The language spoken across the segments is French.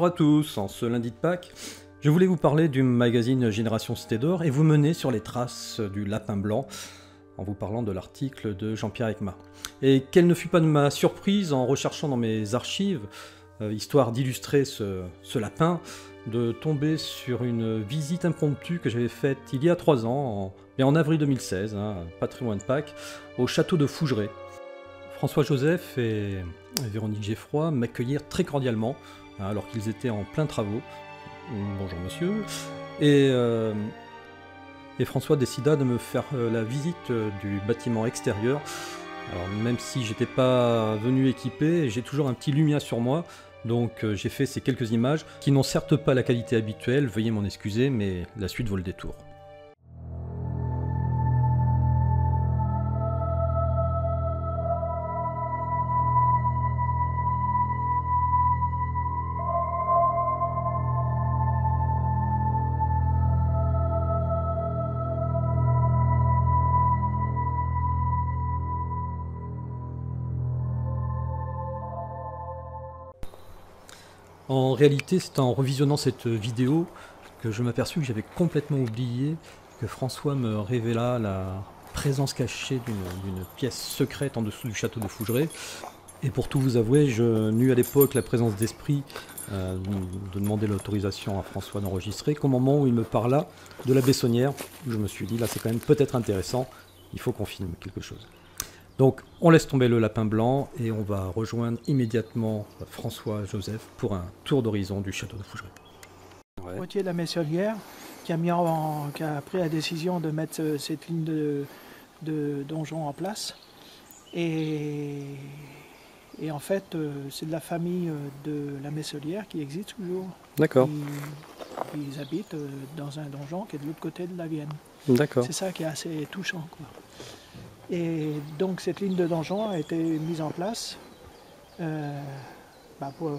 Bonjour à tous, en ce lundi de Pâques, je voulais vous parler du magazine Génération Cité d'Or et vous mener sur les traces du lapin blanc en vous parlant de l'article de Jean-Pierre Eckma. Et quelle ne fut pas de ma surprise en recherchant dans mes archives, histoire d'illustrer ce lapin, de tomber sur une visite impromptue que j'avais faite il y a 3 ans, en avril 2016, pas très loin de Pâques, au château de Fougeray. François Joseph et Véronique Geffroy m'accueillirent très cordialement, alors qu'ils étaient en plein travaux. Bonjour monsieur. Et François décida de me faire la visite du bâtiment extérieur. Alors même si j'étais pas venu équipé, j'ai toujours un petit Lumia sur moi, donc j'ai fait ces quelques images qui n'ont certes pas la qualité habituelle, veuillez m'en excuser, mais la suite vaut le détour. En réalité, c'est en revisionnant cette vidéo que je m'aperçus que j'avais complètement oublié que François me révéla la présence cachée d'une pièce secrète en dessous du château de Fougeray. Et pour tout vous avouer, je n'eus à l'époque la présence d'esprit de demander l'autorisation à François d'enregistrer qu'au moment où il me parla de la Bessonnière, je me suis dit là c'est quand même peut-être intéressant, il faut qu'on filme quelque chose. Donc on laisse tomber le lapin blanc et on va rejoindre immédiatement François Joseph pour un tour d'horizon du château de Fougeray. Ouais. Poitiers de la Messonnière qui a pris la décision de mettre cette ligne de donjon en place. Et en fait, c'est de la famille de la Messonnière qui existe toujours. D'accord. Ils habitent dans un donjon qui est de l'autre côté de la Vienne. D'accord. C'est ça qui est assez touchant, quoi. Et donc cette ligne de donjon a été mise en place pour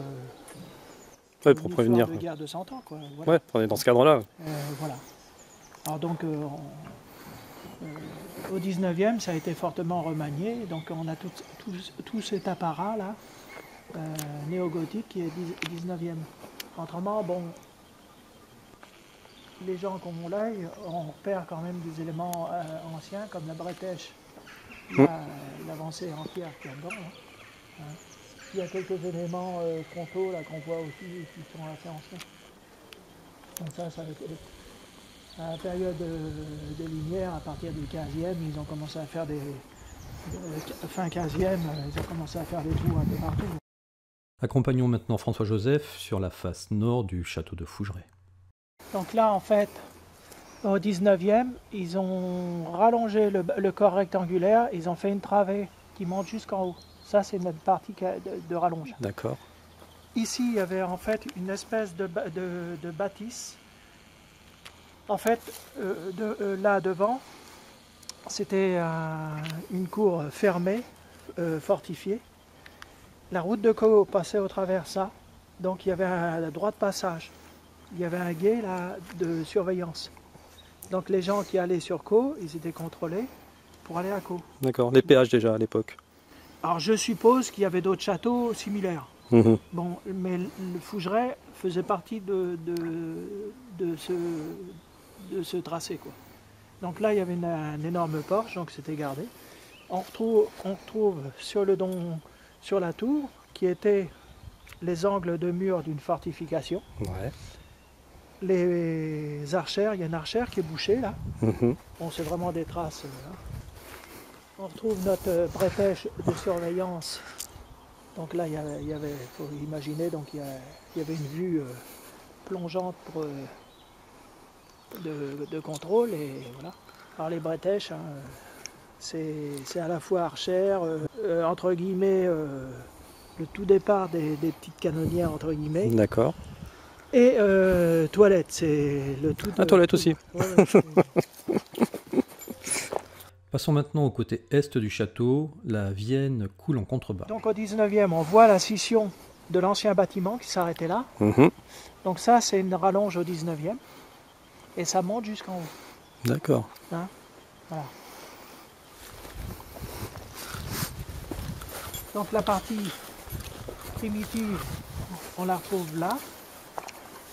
prévenir. De guerre de 100 ans, quoi. Voilà. Ouais, on est dans ce cadre-là. Voilà. Alors donc au 19e, ça a été fortement remanié. Donc on a tout cet apparat-là, néo-gothique, qui est 19e. Autrement, bon, les gens qui ont l'œil, on repère quand même des éléments anciens, comme la bretèche. L'avancée en pierre qui est dedans. Il y a quelques éléments frontaux là qu'on voit aussi qui sont assez anciens. Donc ça a été à la période des Lumières, à partir du 15e, ils ont commencé à faire fin 15e, ils ont commencé à faire des trous un peu partout. Accompagnons maintenant François Joseph sur la face nord du château de Fougeray. Donc là, en fait, au 19e, ils ont rallongé le corps rectangulaire, ils ont fait une travée qui monte jusqu'en haut. Ça, c'est notre partie de rallonge. D'accord. Ici, il y avait en fait une espèce de bâtisse. En fait, là devant, c'était une cour fermée, fortifiée. La route de Caux passait au travers ça, donc il y avait un droit de passage. Il y avait un guet là de surveillance. Donc les gens qui allaient sur Caux, ils étaient contrôlés pour aller à Caux. D'accord, les péages déjà à l'époque. Alors je suppose qu'il y avait d'autres châteaux similaires. Mmh. Bon, mais le Fougeray faisait partie de ce tracé, quoi. Donc là il y avait un énorme porche, donc c'était gardé. On retrouve sur la tour qui étaient les angles de mur d'une fortification. Ouais. Les archères, il y a une archère qui est bouchée là. Bon, c'est vraiment des traces. On retrouve notre bretèche de surveillance. Donc là, il y avait, faut imaginer, donc il y avait une vue plongeante de contrôle et voilà. Alors les bretèches, c'est à la fois archère, entre guillemets, le tout départ des petites canonnières entre guillemets. D'accord. Et toilette, c'est le tout. Toilette aussi. Ouais, Passons maintenant au côté est du château. La Vienne coule en contrebas. Donc au 19e, on voit la scission de l'ancien bâtiment qui s'arrêtait là. Donc ça, c'est une rallonge au 19e. Et ça monte jusqu'en haut. D'accord. Voilà. Donc la partie primitive, on la retrouve là.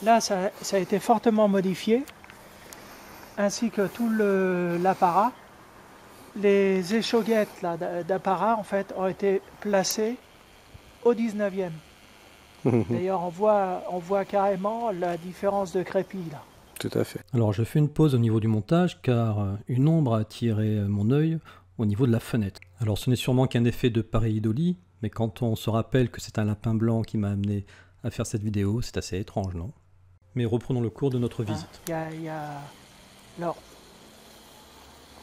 Là, ça a été fortement modifié, ainsi que tout l'apparat. Les échauguettes d'apparat en fait ont été placées au 19e. D'ailleurs, on voit carrément la différence de crépi là. Tout à fait. Alors je fais une pause au niveau du montage car une ombre a attiré mon œil au niveau de la fenêtre. Alors ce n'est sûrement qu'un effet de pareidolie, mais quand on se rappelle que c'est un lapin blanc qui m'a amené à faire cette vidéo, c'est assez étrange, non? Mais reprenons le cours de notre visite. Alors,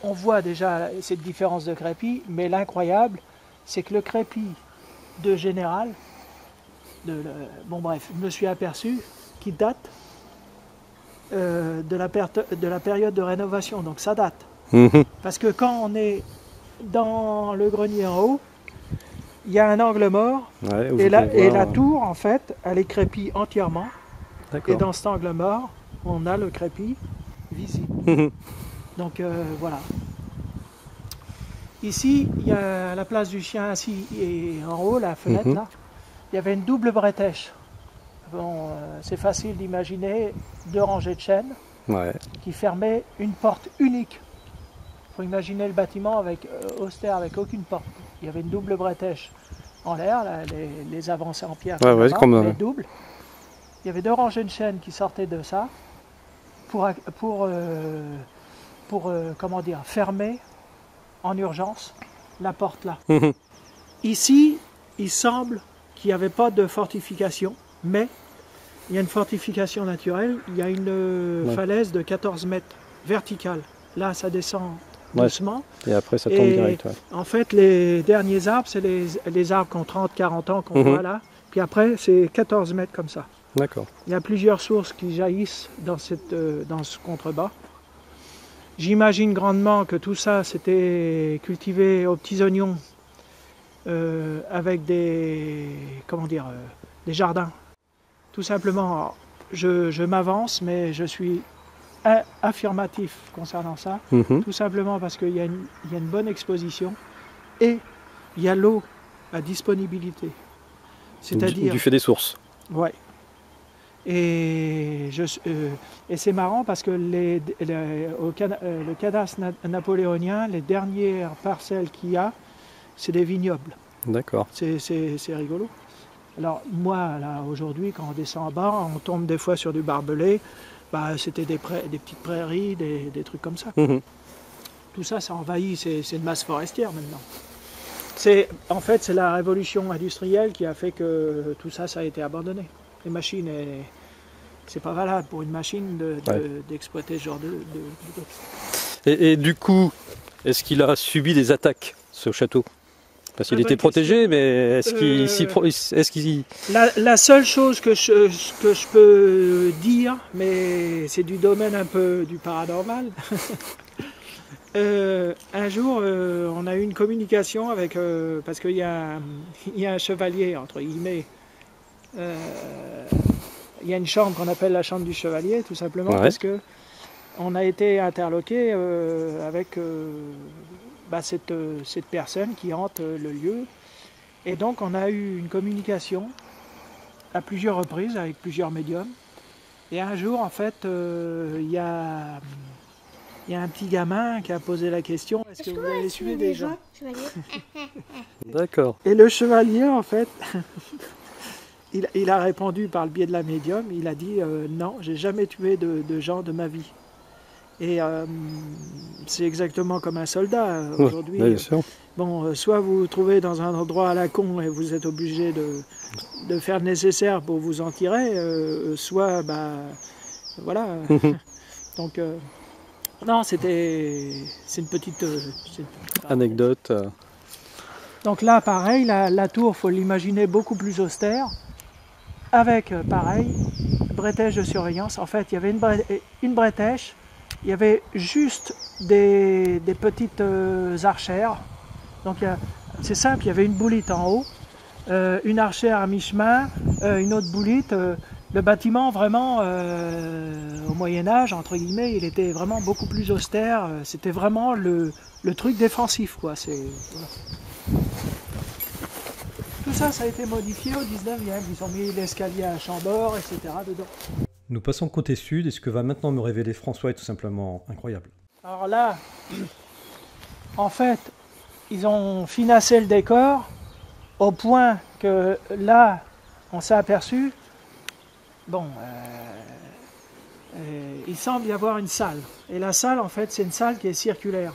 on voit déjà cette différence de crépi, mais l'incroyable, c'est que le crépi de général, bon bref, je me suis aperçu qu'il date de la période de rénovation, donc ça date. Parce que quand on est dans le grenier en haut, il y a un angle mort, ouais, et la tour, en fait, elle est crépie entièrement. Et dans cet angle mort, on a le crépi visible. Donc voilà. Ici, il y a la place du chien assis et en haut, la fenêtre là, il y avait une double bretèche. Bon, c'est facile d'imaginer 2 rangées de chaînes qui fermaient une porte unique. Il faut imaginer le bâtiment austère, avec aucune porte. Il y avait une double bretèche en l'air, les avancées en pierre, les doubles. Il y avait 2 rangées de chaînes qui sortaient de ça pour comment dire, fermer en urgence la porte là. Ici, il semble qu'il n'y avait pas de fortification, mais il y a une fortification naturelle. Il y a une falaise de 14 mètres verticale. Là, ça descend doucement. Et après, ça tombe direct. Ouais. En fait, les derniers arbres, c'est les arbres qui ont 30-40 ans qu'on voit là. Puis après, c'est 14 mètres comme ça. D'accord. Il y a plusieurs sources qui jaillissent dans ce contrebas. J'imagine grandement que tout ça, c'était cultivé aux petits oignons avec des jardins. Tout simplement, je m'avance, mais je suis affirmatif concernant ça. Tout simplement parce qu'il y a une bonne exposition et il y a l'eau à disponibilité. C'est-à-dire du fait des sources. Ouais. Et c'est marrant parce que le cadastre napoléonien, les dernières parcelles qu'il y a, c'est des vignobles. D'accord. C'est rigolo. Alors moi, là, aujourd'hui, quand on descend en bas, on tombe des fois sur du barbelé. Bah, c'était des petites prairies, des trucs comme ça. Tout ça, ça envahit, c'est une masse forestière maintenant. En fait, c'est la révolution industrielle qui a fait que tout ça, ça a été abandonné. Les machines, c'est pas valable pour une machine d'exploiter ce genre de... Et du coup, est-ce qu'il a subi des attaques, ce château? Parce qu'il était protégé, mais est-ce qu'il... La seule chose que je peux dire, mais c'est du domaine un peu du paranormal, un jour, on a eu une communication avec... parce qu'il y a un chevalier, entre guillemets, il y a une chambre qu'on appelle la chambre du chevalier, tout simplement, parce que on a été interloqué avec cette personne qui hante le lieu. Et donc on a eu une communication à plusieurs reprises avec plusieurs médiums. Et un jour, en fait, il y a un petit gamin qui a posé la question: est-ce que vous avez tué des gens? D'accord. Et le chevalier, en fait, il a répondu par le biais de la médium. Il a dit non, j'ai jamais tué de gens de ma vie. Et c'est exactement comme un soldat aujourd'hui. Oui, bien sûr. Bon, soit vous vous trouvez dans un endroit à la con et vous êtes obligé de faire le nécessaire pour vous en tirer, soit, voilà. Donc, non, c'est une petite anecdote. Donc là, pareil, la tour, faut l'imaginer beaucoup plus austère, avec, pareil, bretèche de surveillance. En fait, il y avait une bretèche. Il y avait juste des petites archères. Donc c'est simple, il y avait une boulite en haut, une archère à mi-chemin, une autre boulite. Le bâtiment vraiment au Moyen-Âge, entre guillemets, il était vraiment beaucoup plus austère. C'était vraiment le truc défensif, quoi. Voilà. Tout ça, ça a été modifié au 19e. Ils ont mis l'escalier à Chambord, etc. dedans. Nous passons côté sud et ce que va maintenant me révéler François est tout simplement incroyable. Alors là, en fait, ils ont financé le décor au point que là, on s'est aperçu, bon, il semble y avoir une salle. Et la salle, en fait, c'est une salle qui est circulaire.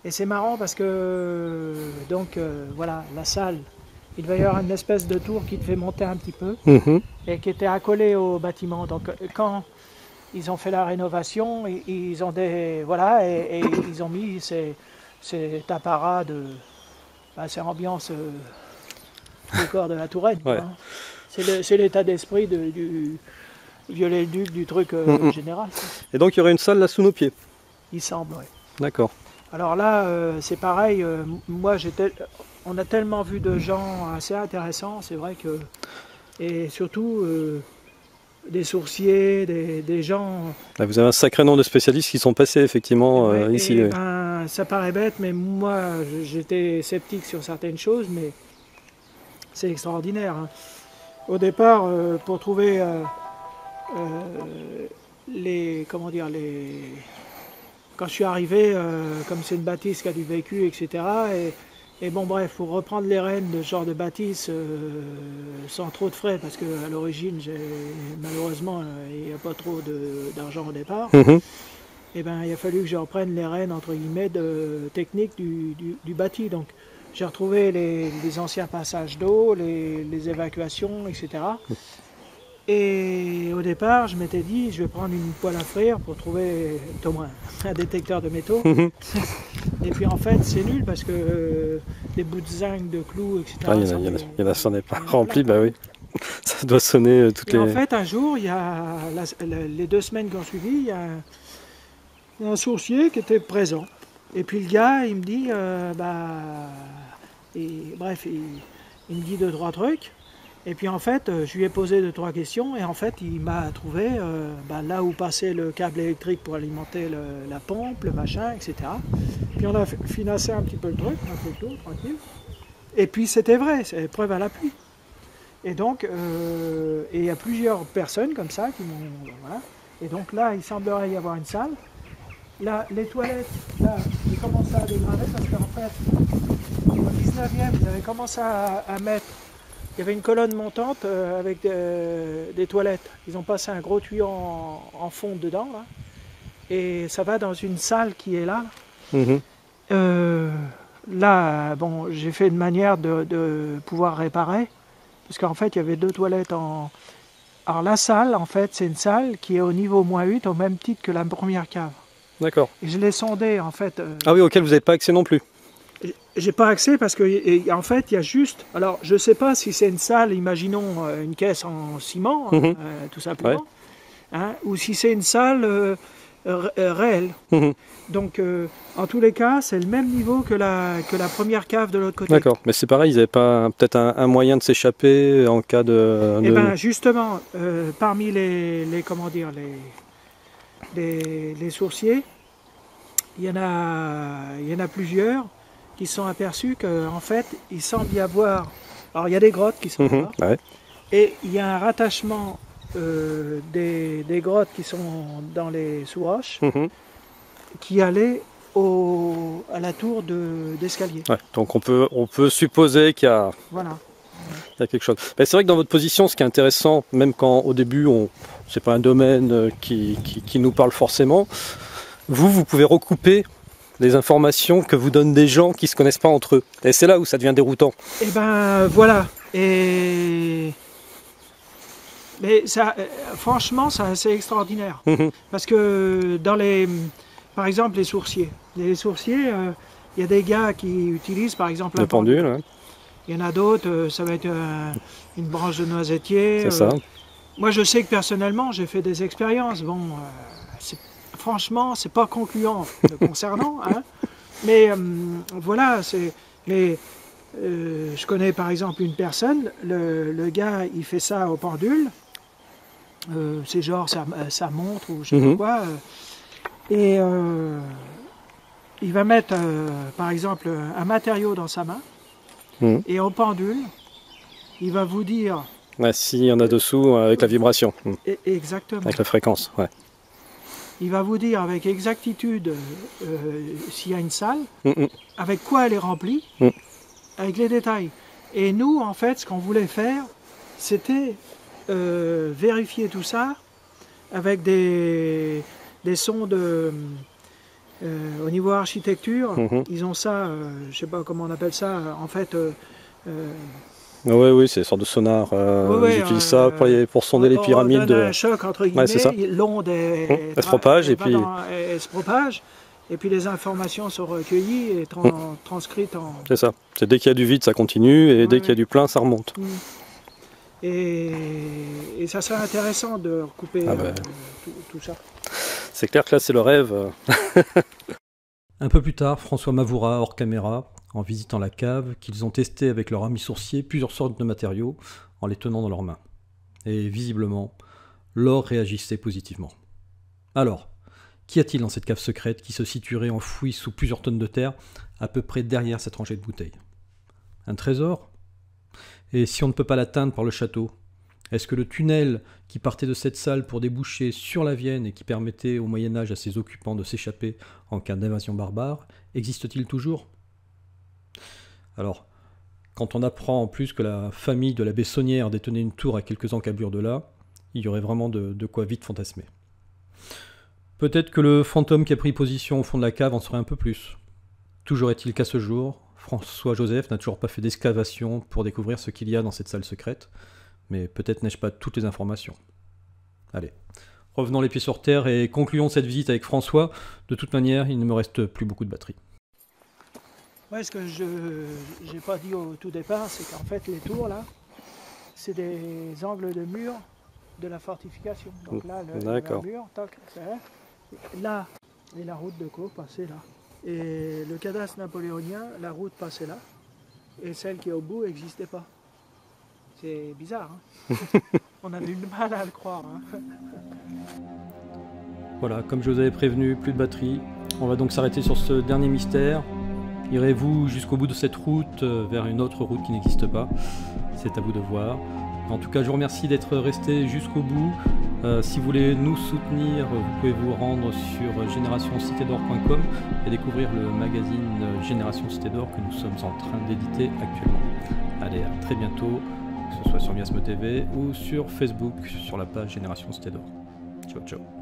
Et c'est marrant parce que, donc, voilà, la salle, il va y avoir une espèce de tour qui te fait monter un petit peu et qui était accolée au bâtiment. Donc, quand ils ont fait la rénovation, ils ont des, voilà, et ils ont mis cet apparat de, c'est ambiance décor de la Touraine. Ouais. Hein. C'est l'état d'esprit du Viollet-le-Duc, du truc général. Et donc il y aurait une salle là sous nos pieds. Il semble, oui. D'accord. Alors là, c'est pareil. Moi, on a tellement vu de gens assez intéressants, c'est vrai que, et surtout des sourciers, des gens. Là, vous avez un sacré nombre de spécialistes qui sont passés effectivement ici. Ben, ça paraît bête, mais moi, j'étais sceptique sur certaines choses, mais c'est extraordinaire. Hein. Au départ, pour trouver comment dire, quand je suis arrivé, comme c'est une bâtisse qui a du vécu, etc. Et bon, bref, pour reprendre les rênes de ce genre de bâtisse sans trop de frais, parce qu'à l'origine, malheureusement, il n'y a pas trop d'argent au départ. Et ben, il a fallu que je reprenne les rênes, entre guillemets, techniques du bâti. Donc, j'ai retrouvé les anciens passages d'eau, les évacuations, etc. Et au départ, je m'étais dit, je vais prendre une poêle à frire pour trouver au moins un détecteur de métaux. Et puis en fait, c'est nul parce que des bouts de zinc, de clous, etc. Ah, il y en a, ça n'est pas rempli, bah oui. Ça doit sonner toutes les... En fait, un jour, il y a les 2 semaines qui ont suivi, il y a un sourcier qui était présent. Et puis le gars, il me dit, bref, il me dit 2-3 trucs. Et puis en fait, je lui ai posé 2-3 questions et en fait, il m'a trouvé là où passait le câble électrique pour alimenter la pompe, le machin, etc. Puis on a financé un petit peu le truc, un peu tout, tranquille. Et puis c'était vrai, c'est preuve à l'appui. Et donc, il y a plusieurs personnes comme ça qui m'ont... Voilà. Et donc là, il semblerait y avoir une salle. Là, les toilettes, là, j'ai commencé à dégrader parce qu'en fait, au 19e, ils avaient commencé à mettre... Il y avait une colonne montante avec des toilettes. Ils ont passé un gros tuyau en fond dedans, là. Et ça va dans une salle qui est là. Là, bon, j'ai fait une manière de pouvoir réparer. Parce qu'en fait, il y avait 2 toilettes en... Alors la salle, en fait, c'est une salle qui est au niveau -8, au même titre que la première cave. D'accord. Et je l'ai sondée, en fait. Ah oui, auquel vous n'avez pas accès non plus. J'ai pas accès parce que en fait il y a juste, alors je sais pas si c'est une salle, imaginons une caisse en ciment, tout simplement, hein, ou si c'est une salle réelle. Donc en tous les cas c'est le même niveau que la première cave de l'autre côté. D'accord, mais c'est pareil, ils n'avaient pas peut-être un moyen de s'échapper en cas de... Eh ben justement, parmi comment dire, les sourciers, il y en a plusieurs qui se sont aperçus qu'en fait, il semble y avoir... Alors, il y a des grottes qui sont là, ouais. et il y a un rattachement des grottes qui sont dans les sous-roches qui allait à la tour d'escalier. Ouais, donc on peut supposer qu'il y a... Voilà. Il y a quelque chose. Mais c'est vrai que dans votre position, ce qui est intéressant, même quand au début, c'est pas un domaine qui nous parle forcément, vous pouvez recouper les informations que vous donnent des gens qui ne se connaissent pas entre eux. Et c'est là où ça devient déroutant. Et ben voilà. Mais ça, franchement, c'est extraordinaire. Parce que par exemple, les sourciers. Il y a des gars qui utilisent par exemple le pendule. Ouais. Il y en a d'autres, ça va être une branche de noisetier. C'est ça. Moi, je sais que personnellement, j'ai fait des expériences. Bon, franchement, c'est pas concluant le concernant, hein. Mais voilà, je connais par exemple une personne, le gars, il fait ça au pendule. C'est genre sa montre ou je sais pas quoi. Et il va mettre, par exemple, un matériau dans sa main. Et au pendule, il va vous dire Ouais, s'il y en a dessous, avec la vibration. Exactement. Avec la fréquence, ouais. Il va vous dire avec exactitude s'il y a une salle, avec quoi elle est remplie, avec les détails. Et nous, en fait, ce qu'on voulait faire, c'était vérifier tout ça avec des sondes au niveau architecture. Ils ont ça, je sais pas comment on appelle ça, en fait... oui, c'est une sorte de sonar. Ils utilisent ça pour sonder les pyramides. On donne un choc, entre guillemets, l'onde elle se propage, elle se propage, et puis les informations sont recueillies et transcrites en... C'est ça. C'est dès qu'il y a du vide, ça continue, et dès qu'il y a du plein, ça remonte. Et ça serait intéressant de recouper tout ça. C'est clair que là, c'est le rêve. Un peu plus tard, François m'avouera, hors caméra, en visitant la cave, qu'ils ont testé avec leur ami sourcier plusieurs sortes de matériaux en les tenant dans leurs mains. Et visiblement, l'or réagissait positivement. Alors, qu'y a-t-il dans cette cave secrète qui se situerait enfouie sous plusieurs tonnes de terre, à peu près derrière cette rangée de bouteilles? Un trésor? Et si on ne peut pas l'atteindre par le château, est-ce que le tunnel qui partait de cette salle pour déboucher sur la Vienne et qui permettait au Moyen-Âge à ses occupants de s'échapper en cas d'invasion barbare, existe-t-il toujours? Alors, quand on apprend en plus que la famille de l'abbé Saunière détenait une tour à quelques encablures de là, il y aurait vraiment de quoi vite fantasmer. Peut-être que le fantôme qui a pris position au fond de la cave en saurait un peu plus. Toujours est-il qu'à ce jour, François-Joseph n'a toujours pas fait d'excavation pour découvrir ce qu'il y a dans cette salle secrète, mais peut-être n'ai-je pas toutes les informations. Allez, revenons les pieds sur terre et concluons cette visite avec François. De toute manière, il ne me reste plus beaucoup de batterie. Ouais, ce que je n'ai pas dit au tout départ, c'est qu'en fait les tours là, c'est des angles de mur de la fortification. Donc là, le mur, tac, là, et la route de Caux passait là. Et le cadastre napoléonien, la route passait là, et celle qui est au bout n'existait pas. C'est bizarre, hein. On a eu du mal à le croire. Hein. Voilà, comme je vous avais prévenu, plus de batterie. On va donc s'arrêter sur ce dernier mystère. Irez-vous jusqu'au bout de cette route vers une autre route qui n'existe pas? C'est à vous de voir. En tout cas, je vous remercie d'être resté jusqu'au bout. Si vous voulez nous soutenir, vous pouvez vous rendre sur générationcitédor.com et découvrir le magazine Génération Cité d'Or que nous sommes en train d'éditer actuellement. Allez, à très bientôt, que ce soit sur Miasme TV ou sur Facebook, sur la page Génération Cité d'Or. Ciao, ciao.